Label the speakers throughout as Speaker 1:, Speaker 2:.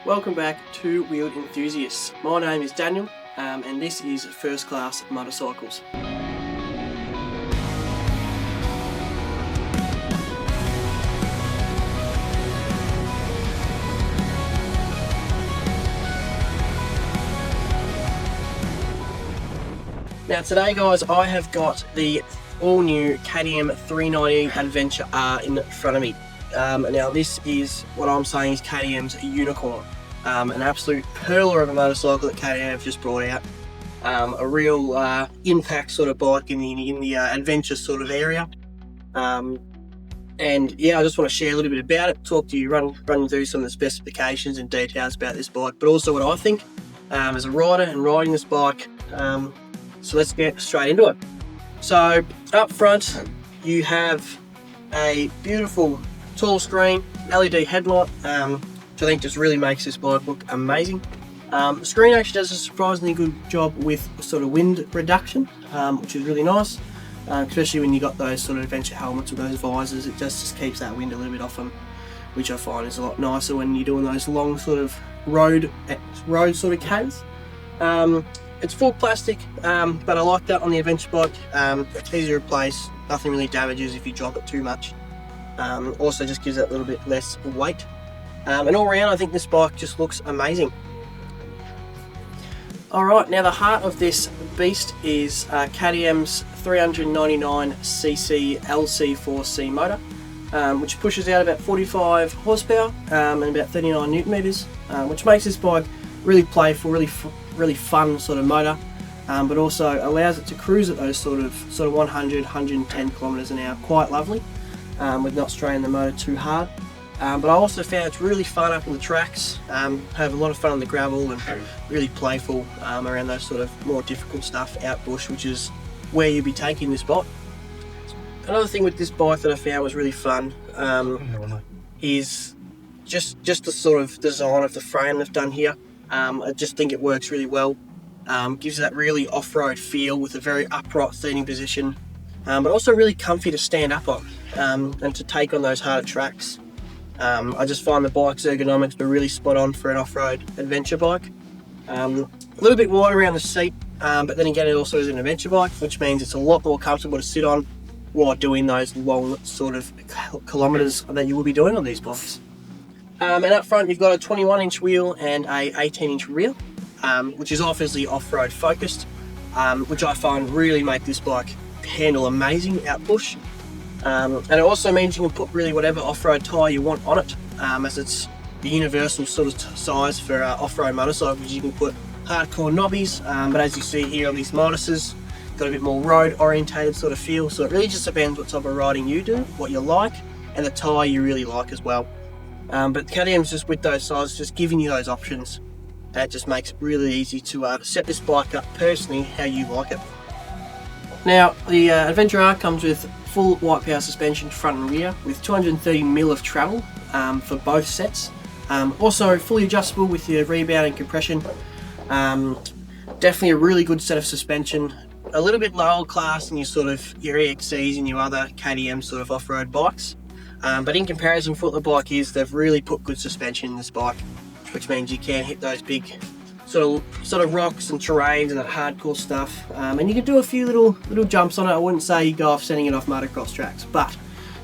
Speaker 1: Welcome back to Wheeled Enthusiasts. My name is Daniel and this is First Class Motorcycles. Now today guys, I have got the all new KTM 390 Adventure R in front of me. Now this is what I'm saying is KTM's unicorn. An absolute perler of a motorcycle that KTM have just brought out. A real impact sort of bike in the adventure sort of area. And yeah, I just want to share a little bit about it, talk to you, run through some of the specifications and details about this bike, but also what I think as a rider and riding this bike. So let's get straight into it. So up front you have a beautiful tall screen, LED headlight, which I think just really makes this bike look amazing. The screen actually does a surprisingly good job with sort of wind reduction, which is really nice, especially when you got those sort of adventure helmets with those visors. It just keeps that wind a little bit off them, which I find is a lot nicer when you're doing those long sort of road sort of Ks. It's full plastic, but I like that on the adventure bike. It's easy to replace, nothing really damages if you drop it too much. Also just gives it a little bit less weight. And all around I think this bike just looks amazing. Alright, now the heart of this beast is KTM's 399cc LC4C motor, which pushes out about 45 horsepower and about 39 newton meters, which makes this bike really playful, really fun sort of motor, but also allows it to cruise at those sort of 110 kilometers an hour, quite lovely, with not straining the motor too hard. But I also found it's really fun up on the tracks, have a lot of fun on the gravel and really playful around those sort of more difficult stuff out bush, which is where you'll be taking this bike. Another thing with this bike that I found was really fun is just the sort of design of the frame they've done here. I just think it works really well, gives that really off-road feel with a very upright seating position, but also really comfy to stand up on and to take on those harder tracks. I just find the bike's ergonomics are really spot on for an off-road adventure bike. A little bit wide around the seat, but then again it also is an adventure bike, which means it's a lot more comfortable to sit on while doing those long sort of kilometers that you will be doing on these bikes. And up front you've got a 21-inch wheel and a 18-inch rear, which is obviously off-road focused, which I find really make this bike handle amazing out bush. And it also means you can put really whatever off-road tyre you want on it, as it's the universal sort of size for off-road motorcycles. You can put hardcore knobbies, but as you see here on these Midases, got a bit more road orientated sort of feel, so it really just depends what type of riding you do, what you like, and the tyre you really like as well. But KTM's just with those sizes, just giving you those options. That just makes it really easy to set this bike up personally how you like it. Now the Adventure R comes with full white power suspension front and rear with 230mm of travel for both sets. Also fully adjustable with your rebound and compression. Definitely a really good set of suspension. A little bit lower class than your EXCs and your other KTM sort of off-road bikes. But in comparison for what the bike is, they've really put good suspension in this bike, which means you can hit those big sort of rocks and terrains and that hardcore stuff, and you can do a few little jumps on it. I wouldn't say you go off sending it off motocross tracks, but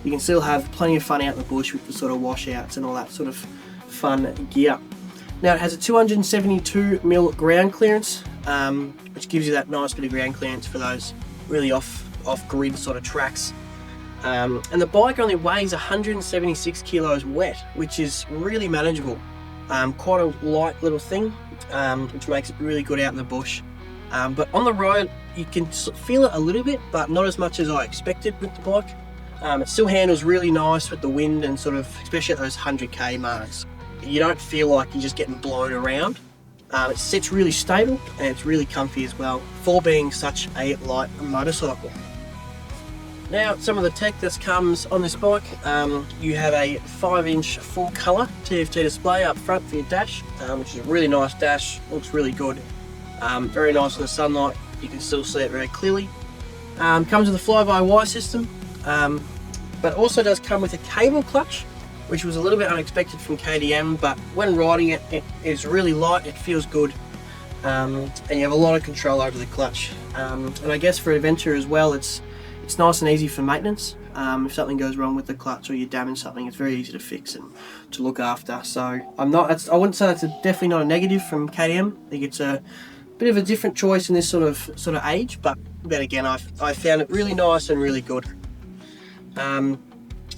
Speaker 1: you can still have plenty of fun out in the bush with the sort of washouts and all that sort of fun gear. Now it has a 272mm ground clearance, which gives you that nice bit of ground clearance for those really off-grid sort of tracks. And the bike only weighs 176 kilos wet, which is really manageable. Quite a light little thing, which makes it really good out in the bush. But on the road you can feel it a little bit, but not as much as I expected with the bike. It still handles really nice with the wind and sort of, especially at those 100k marks. You don't feel like you're just getting blown around. It sits really stable and it's really comfy as well, for being such a light motorcycle. Now some of the tech that comes on this bike, you have a 5-inch full colour TFT display up front for your dash, which is a really nice dash, looks really good. Very nice in the sunlight, you can still see it very clearly. Comes with a fly-by-wire system, but also does come with a cable clutch, which was a little bit unexpected from KTM, but when riding it, it is really light, it feels good, and you have a lot of control over the clutch. And I guess for adventure as well, it's nice and easy for maintenance. If something goes wrong with the clutch or you damage something, it's very easy to fix and to look after. So I wouldn't say that's definitely not a negative from KTM. I think it's a bit of a different choice in this sort of age, but then again, I found it really nice and really good. Now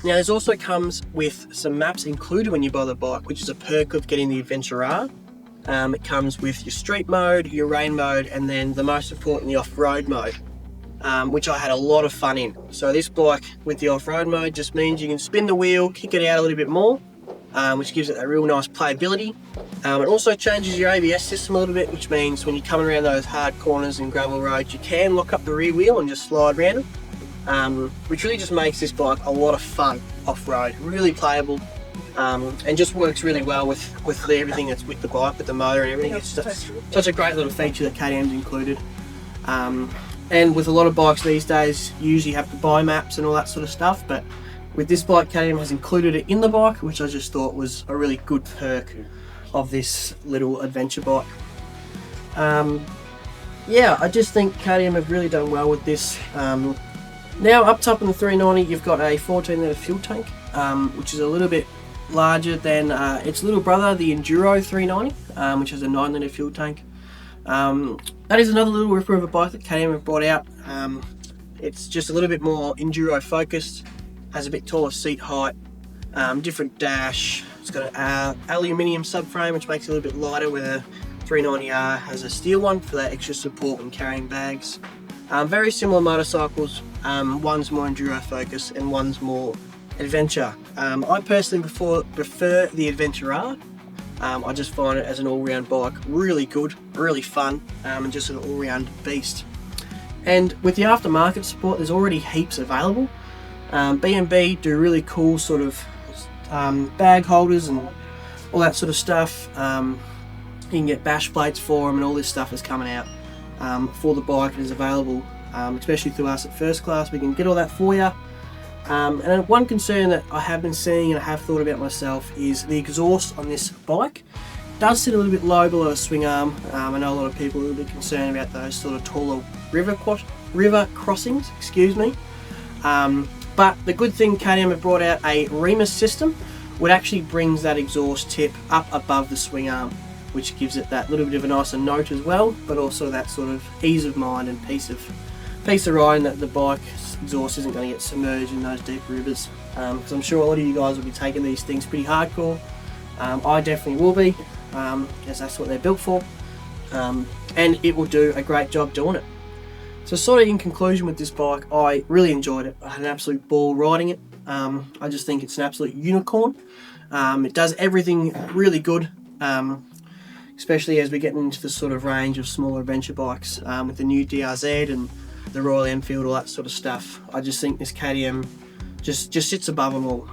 Speaker 1: there's also comes with some maps included when you buy the bike, which is a perk of getting the Adventure R. It comes with your street mode, your rain mode, and then the most important, the off-road mode, which I had a lot of fun in. So this bike with the off-road mode just means you can spin the wheel, kick it out a little bit more, which gives it a real nice playability. It also changes your ABS system a little bit, which means when you're coming around those hard corners and gravel roads, you can lock up the rear wheel and just slide around it. Which really just makes this bike a lot of fun off-road, really playable, and just works really well with everything that's with the bike, with the motor and everything. It's just such a great little feature that KTM's included. And with a lot of bikes these days, you usually have to buy maps and all that sort of stuff, but with this bike, KTM has included it in the bike, which I just thought was a really good perk of this little adventure bike. Yeah, I just think KTM have really done well with this. Now up top in the 390, you've got a 14 litre fuel tank, which is a little bit larger than its little brother, the Enduro 390, which has a 9 litre fuel tank. That is another little ripper of a bike that KTM have brought out. It's just a little bit more Enduro focused, has a bit taller seat height, different dash. It's got an aluminium subframe, which makes it a little bit lighter, where the 390R has a steel one for that extra support when carrying bags. Very similar motorcycles, one's more enduro focused and one's more adventure. I personally prefer the Adventure R. I just find it as an all-round bike really good, really fun, and just an all-round beast. And with the aftermarket support, there's already heaps available. B&B do really cool sort of bag holders and all that sort of stuff. You can get bash plates for them, and all this stuff is coming out for the bike and is available, especially through us at First Class. We can get all that for you. And one concern that I have been seeing and I have thought about myself is the exhaust on this bike. It does sit a little bit low below a swing arm. I know a lot of people are a little bit concerned about those sort of taller river crossings, excuse me. But the good thing, KTM have brought out a Remus system, which actually brings that exhaust tip up above the swing arm, which gives it that little bit of a nicer note as well, but also that sort of ease of mind and peace of riding, that the bike's exhaust isn't going to get submerged in those deep rivers. Because I'm sure a lot of you guys will be taking these things pretty hardcore. I definitely will be, as that's what they're built for, and it will do a great job doing it. So sort of in conclusion with this bike, I really enjoyed it. I had an absolute ball riding it. I just think it's an absolute unicorn. It does everything really good, especially as we get into the sort of range of smaller adventure bikes with the new DRZ and the Royal Enfield, all that sort of stuff. I just think this KTM just sits above them all.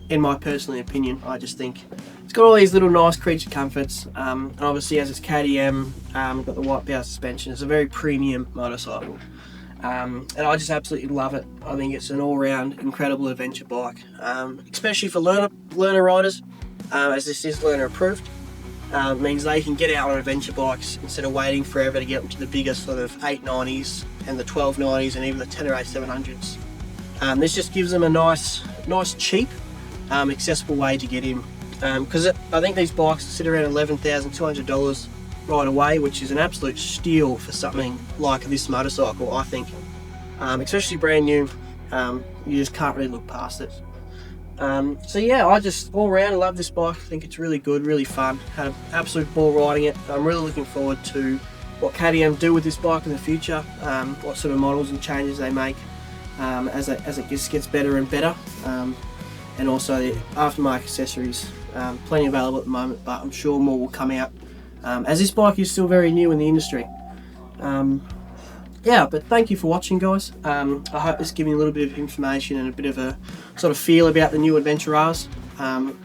Speaker 1: In my personal opinion, I just think it's got all these little nice creature comforts, and obviously as it's KTM, got the white power suspension. It's a very premium motorcycle, and I just absolutely love it. I think it's an all-round incredible adventure bike, especially for learner riders, as this is learner approved. Means they can get out on adventure bikes instead of waiting forever to get into the bigger sort of 890s and the 1290s and even the 10 or 700s. This just gives them a nice cheap, accessible way to get in. Because I think these bikes sit around $11,200 right away, which is an absolute steal for something like this motorcycle, I think. Especially brand new, you just can't really look past it. So yeah, I just all around love this bike. I think it's really good, really fun. Had an absolute ball riding it. I'm really looking forward to what KTM do with this bike in the future, what sort of models and changes they make as it just gets better and better, and also the aftermarket accessories. Plenty available at the moment, but I'm sure more will come out as this bike is still very new in the industry. Yeah, but thank you for watching, guys. I hope this gives you a little bit of information and a bit of a sort of feel about the new Adventure R's. And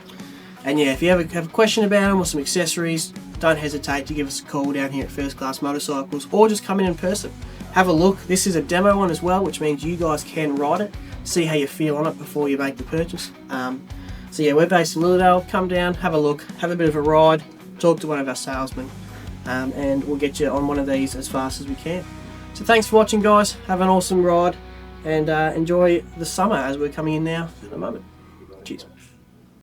Speaker 1: yeah, if you have a question about them or some accessories, don't hesitate to give us a call down here at First Class Motorcycles, or just come in person. Have a look. This is a demo one as well, which means you guys can ride it, see how you feel on it before you make the purchase. So yeah, we're based in Lilydale. Come down, have a look, have a bit of a ride, talk to one of our salesmen, and we'll get you on one of these as fast as we can. So thanks for watching, guys. Have an awesome ride, and enjoy the summer as we're coming in now at the moment. Cheers.